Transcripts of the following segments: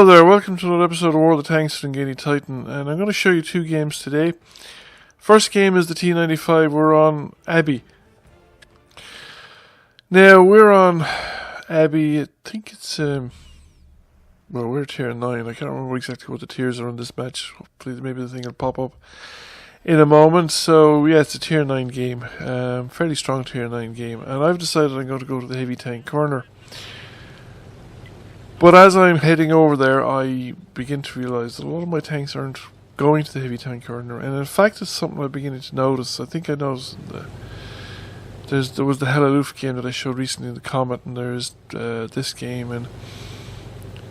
there, welcome to another episode of War of the Tanks from Gaiety Titan, and I'm going to show you two games today. First game is the T95, we're on Abbey. Now, we're on Abbey, I think it's, well, we're tier 9, I can't remember exactly what the tiers are on this match. Hopefully maybe the thing will pop up in a moment. So yeah, it's a tier 9 game, fairly strong tier 9 game, and I've decided I'm going to go to the heavy tank corner. But as I'm heading over there, I begin to realise that a lot of my tanks aren't going to the heavy tank corner, and in fact it's something I'm beginning to notice. I think I noticed there was the Halluff game that I showed recently in the Comet, and there's this game, and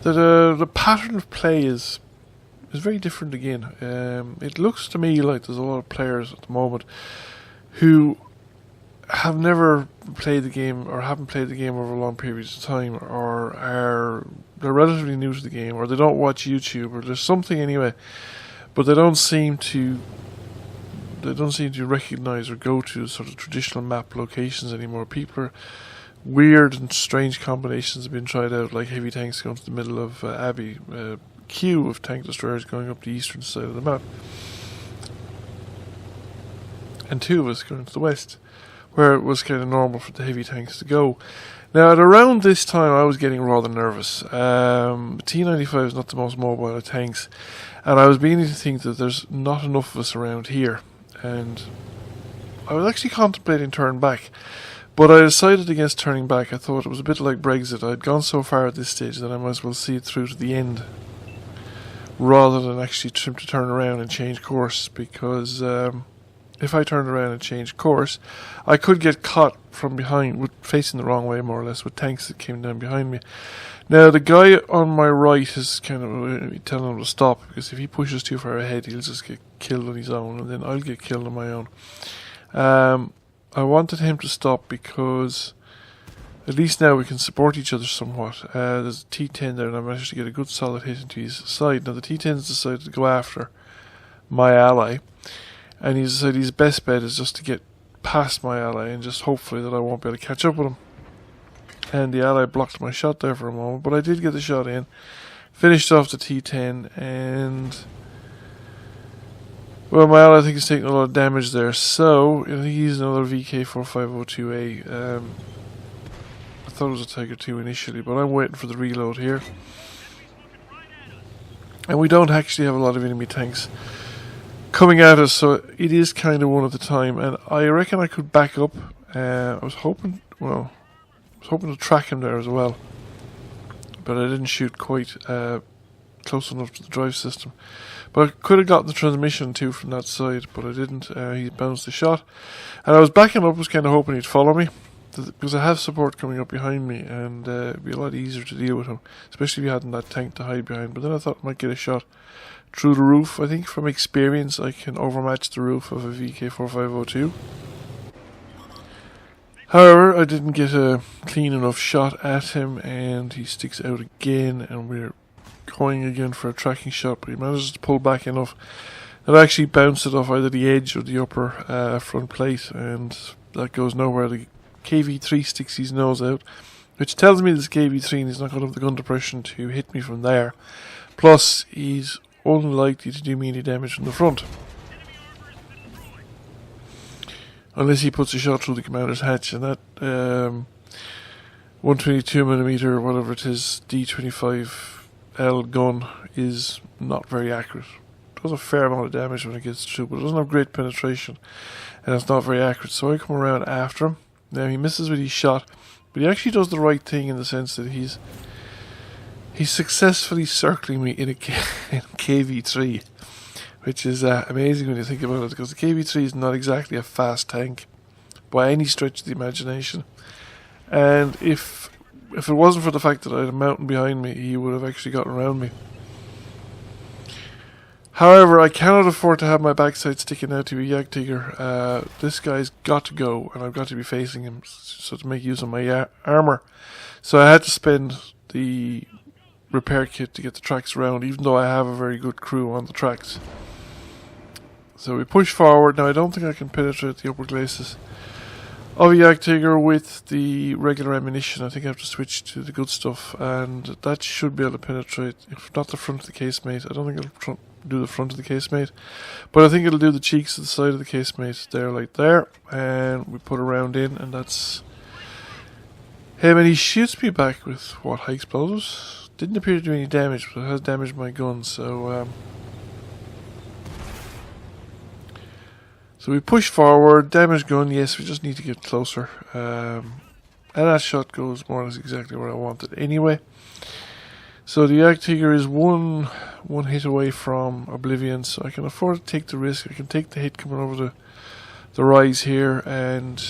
the pattern of play is very different again. It looks to me like there's a lot of players at the moment who have never played the game, or haven't played the game over long periods of time, or they're relatively new to the game, or they don't watch YouTube, or there's something anyway, but they don't seem to recognise or go to sort of traditional map locations anymore. People are weird and strange combinations have been tried out, like heavy tanks going to the middle of Abbey, queue of tank destroyers going up the eastern side of the map, and two of us going to the west, where it was kind of normal for the heavy tanks to go. Now, at around this time, I was getting rather nervous. T95 is not the most mobile of tanks, and I was beginning to think that there's not enough of us around here, and I was actually contemplating turning back, but I decided against turning back. I thought it was a bit like Brexit. I'd gone so far at this stage that I might as well see it through to the end, rather than actually attempt to turn around and change course, because if I turned around and changed course, I could get caught from behind, facing the wrong way more or less, with tanks that came down behind me. Now, the guy on my right is kind of telling him to stop, because if he pushes too far ahead, he'll just get killed on his own, and then I'll get killed on my own. I wanted him to stop because at least now we can support each other somewhat. There's a T10 there, and I managed to get a good solid hit into his side. Now, the T10's decided to go after my ally, and he's decided his best bet is just to get past my ally and just hopefully that I won't be able to catch up with him. And the ally blocked my shot there for a moment, but I did get the shot in, finished off the T10, and well, my ally I think is taking a lot of damage there, so I think he's another VK4502A. I thought it was a Tiger 2 initially, but I'm waiting for the reload here. And we don't actually have a lot of enemy tanks coming at us, so it is kind of one at a time, and I reckon I could back up. I was hoping to track him there as well, but I didn't shoot quite close enough to the drive system. But I could have gotten the transmission too from that side, but I didn't. He bounced the shot, and I was backing up, was kind of hoping he'd follow me, because I have support coming up behind me, and it'd be a lot easier to deal with him, especially if you hadn't that tank to hide behind. But then I thought I might get a shot through the roof. I think from experience I can overmatch the roof of a VK4502. However, I didn't get a clean enough shot at him, and he sticks out again, and we're going again for a tracking shot, but he manages to pull back enough that I actually bounced it off either the edge or the upper front plate, and that goes nowhere. The KV3 sticks his nose out, which tells me this KV3 and he's not going to have the gun depression to hit me from there. Plus, he's unlikely to do me any damage from the front, unless he puts a shot through the commander's hatch, and that 122mm, whatever it is, D25L gun is not very accurate. It does a fair amount of damage when it gets through, but it doesn't have great penetration, and it's not very accurate, so I come around after him. Now, he misses with his shot, but he actually does the right thing in the sense that he's successfully circling me in a KV3, which is amazing when you think about it, because the KV3 is not exactly a fast tank by any stretch of the imagination. And if it wasn't for the fact that I had a mountain behind me, he would have actually gotten around me. However, I cannot afford to have my backside sticking out to a Jagdtiger. This guy's got to go, and I've got to be facing him, so to make use of my armour. So I had to spend the repair kit to get the tracks around, even though I have a very good crew on the tracks. So we push forward. Now, I don't think I can penetrate the upper glacis of a Jagdtiger with the regular ammunition. I think I have to switch to the good stuff, and that should be able to penetrate, if not the front of the casemate. I don't think it'll do the front of the casemate, but I think it'll do the cheeks of the side of the casemate there, like there, and we put a round in, and that's him, and he shoots me back with, what, high explosives? Didn't appear to do any damage, but it has damaged my gun, so we push forward, damage gun, yes, we just need to get closer. And that shot goes more or less exactly where I want it anyway. So the Jagdtiger is one hit away from oblivion, so I can afford to take the risk. I can take the hit coming over the rise here, and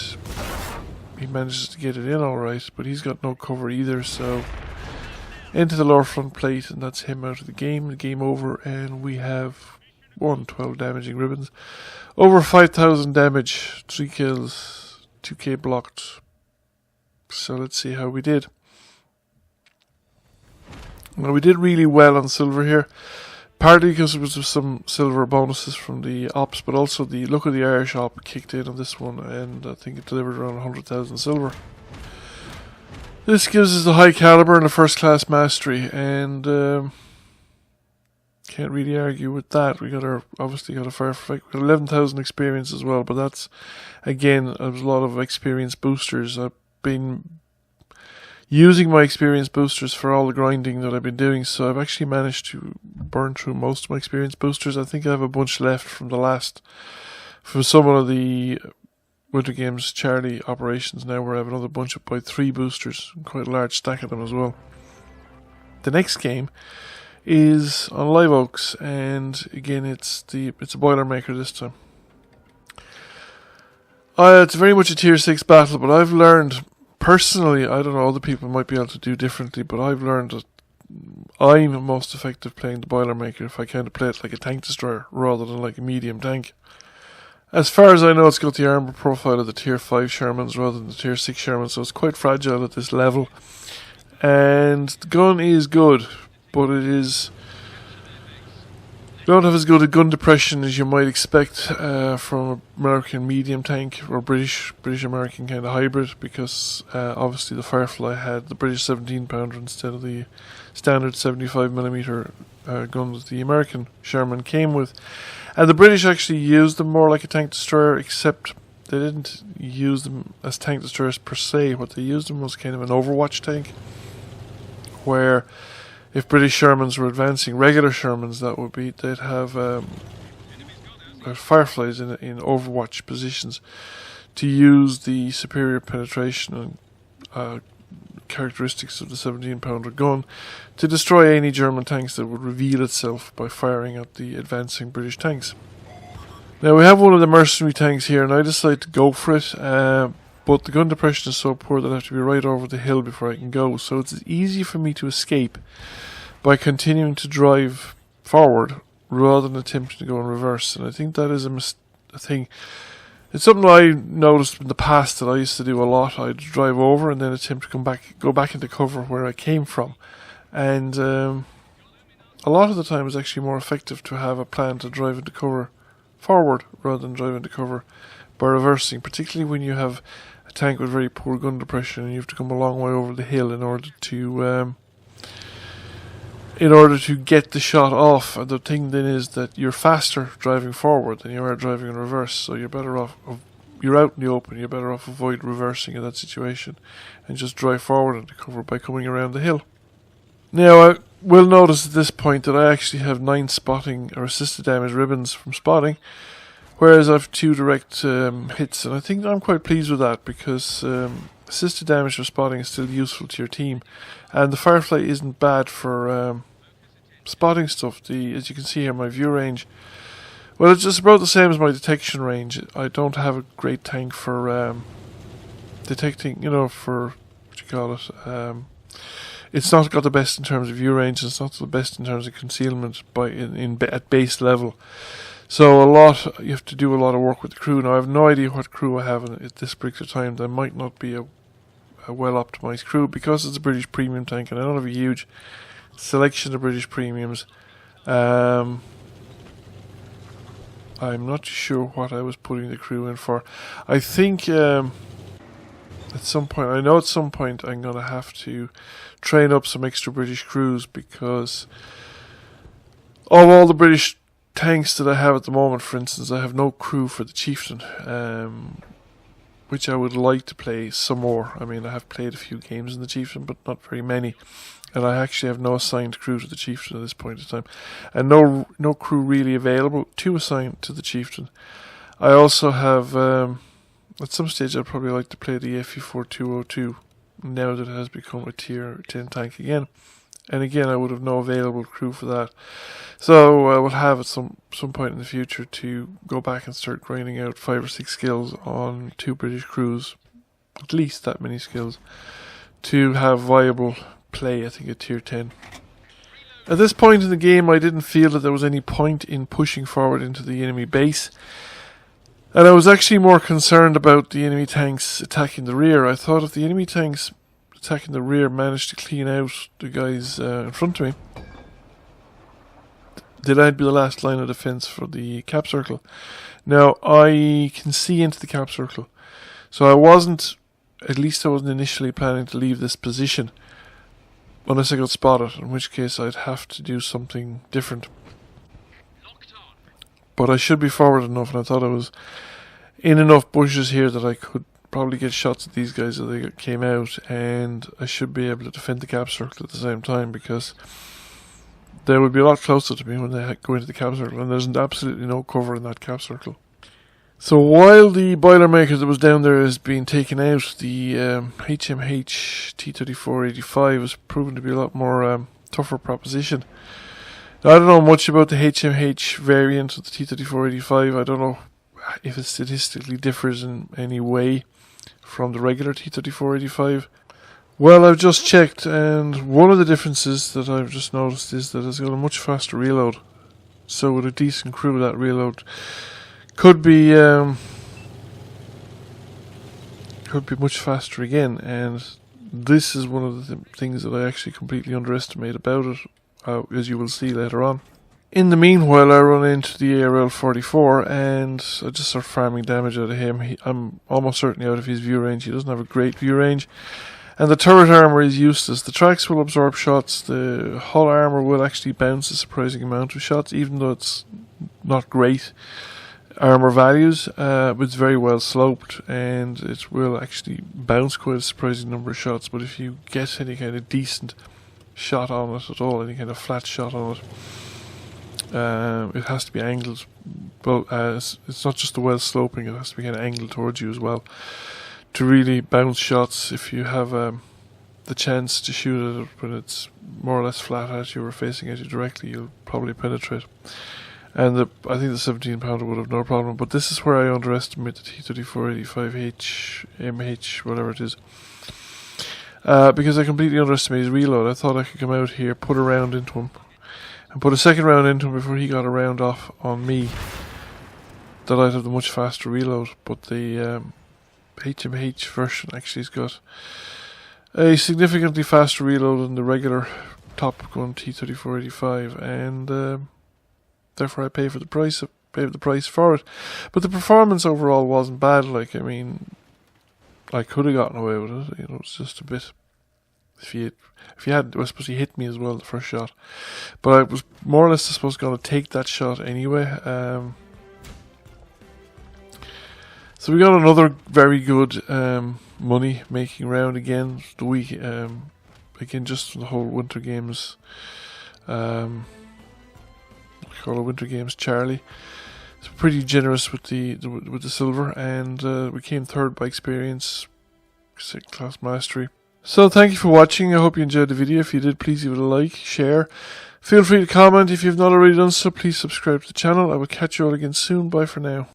he manages to get it in alright, but he's got no cover either, so into the lower front plate, and that's him out of the game. The game over, and we have 12 damaging ribbons. Over 5,000 damage, 3 kills, 2k blocked. So let's see how we did. Well, we did really well on silver here. Partly because there was some silver bonuses from the ops, but also the look of the Irish op kicked in on this one, and I think it delivered around 100,000 silver. This gives us a high caliber and a first class mastery, and can't really argue with that. We obviously got a firefight. We got 11,000 experience as well, but that's, again, a lot of experience boosters. I've been using my experience boosters for all the grinding that I've been doing, so I've actually managed to burn through most of my experience boosters. I think I have a bunch left from some of the Winter Games charity operations now, where I have another bunch of about 3 boosters, quite a large stack of them as well. The next game is on Live Oaks, and again it's a Boilermaker this time. It's very much a tier 6 battle, but I've learned personally, I don't know, other people might be able to do differently, but I've learned that I'm most effective playing the Boilermaker if I kind of play it like a tank destroyer rather than like a medium tank. As far as I know, it's got the armor profile of the tier 5 Shermans rather than the tier 6 Shermans, so it's quite fragile at this level. And the gun is good, but it is don't have as good a gun depression as you might expect from an American medium tank or British American kind of hybrid, because obviously the Firefly had the British 17 pounder instead of the standard 75mm gun that the American Sherman came with. And the British actually used them more like a tank destroyer, except they didn't use them as tank destroyers per se. What they used them was kind of an overwatch tank, where if British Shermans were advancing, regular Shermans, they'd have Fireflies in overwatch positions to use the superior penetration and characteristics of the 17 pounder gun to destroy any German tanks that would reveal itself by firing at the advancing British tanks. Now we have one of the mercenary tanks here, and I decided to go for it, but the gun depression is so poor that I have to be right over the hill before I can go, so it's easy for me to escape by continuing to drive forward rather than attempting to go in reverse. And I think that is a thing. It's something I noticed in the past that I used to do a lot. I'd drive over and then attempt to go back into cover where I came from. And a lot of the time it's actually more effective to have a plan to drive into cover forward rather than drive into cover by reversing, particularly when you have a tank with very poor gun depression and you have to come a long way over the hill in order to get the shot off. And the thing then is that you're faster driving forward than you are driving in reverse, so you're better off, you're out in the open, you're better off avoid reversing in that situation and just drive forward into cover by coming around the hill. Now I will notice at this point that I actually have 9 spotting or assisted damage ribbons from spotting, whereas I have 2 direct hits, and I think I'm quite pleased with that, because assisted damage for spotting is still useful to your team, and the Firefly isn't bad for spotting stuff. As you can see here, my view range, well, it's just about the same as my detection range. I don't have a great tank for detecting, for what you call it. It's not got the best in terms of view range. It's not the best in terms of concealment at base level. So you have to do a lot of work with the crew. Now I have no idea what crew I have at this particular time. There might not be a well optimized crew because it's a British premium tank, and I don't have a huge selection of British premiums. I'm not sure what I was putting the crew in for. I think at some point, I know at some point I'm going to have to train up some extra British crews, because of all the British tanks that I have at the moment, for instance, I have no crew for the Chieftain, which I would like to play some more. I mean, I have played a few games in the Chieftain, but not very many. And I actually have no assigned crew to the Chieftain at this point in time. And no crew really available to assign to the Chieftain. I also have, at some stage I'd probably like to play the FE4202, now that it has become a tier 10 tank again. And again, I would have no available crew for that. So I will have at some point in the future to go back and start grinding out 5 or 6 skills on 2 British crews. At least that many skills. To have viable play, I think, at tier 10. At this point in the game, I didn't feel that there was any point in pushing forward into the enemy base. And I was actually more concerned about the enemy tanks attacking the rear. I thought if the enemy tanks attacking the rear managed to clean out the guys in front of me, that I'd be the last line of defense for the cap circle. Now, I can see into the cap circle. So I wasn't initially planning to leave this position unless I got spotted, in which case I'd have to do something different. But I should be forward enough, and I thought I was in enough bushes here that I could probably get shots at these guys as they came out, and I should be able to defend the cap circle at the same time, because they would be a lot closer to me when they go into the cap circle, and there's absolutely no cover in that cap circle. So while the Boilermaker that was down there is being taken out, the HMH T-3485 has proven to be a lot more tougher proposition. Now, I don't know much about the HMH variant of the T-3485. I don't know if it statistically differs in any way from the regular T-3485. Well, I've just checked, and one of the differences that I've just noticed is that it's got a much faster reload. So with a decent crew, that reload could be much faster again, and this is one of the things that I actually completely underestimate about it, as you will see later on. In the meanwhile, I run into the ARL-44 and I just start farming damage out of him. I'm almost certainly out of his view range. He doesn't have a great view range, and the turret armor is useless. The tracks will absorb shots. The hull armor will actually bounce a surprising amount of shots, even though it's not great armor values, but it's very well sloped, and it will actually bounce quite a surprising number of shots. But if you get any kind of decent shot on it at all, any kind of flat shot on it, it has to be angled. Well, it's not just the well sloping, it has to be kind of angled towards you as well to really bounce shots. If you have the chance to shoot at it when it's more or less flat at you or facing at you directly, you'll probably penetrate. And I think the 17 pounder would have no problem, but this is where I underestimate the T-3485H, MH, whatever it is. Because I completely underestimated his reload. I thought I could come out here, put a round into him, and put a second round into him before he got a round off on me. That I'd have the much faster reload, but the HMH version actually has got a significantly faster reload than the regular Top Gun T-3485, and therefore I paid the price for it. But the performance overall wasn't bad. Like, I mean, I could have gotten away with it. You know, it's just a bit. If you had, I suppose he hit me as well the first shot, but I was more or less supposed going to take that shot anyway. So we got another very good money making round again. The week again, just from the whole Winter Games. Call it Winter Games Charlie. It's pretty generous with the silver, and we came third by experience, second class mastery. So thank you for watching. I hope you enjoyed the video. If you did, please give it a like, share. Feel free to comment. If you've not already done so, please subscribe to the channel. I will catch you all again soon. Bye for now.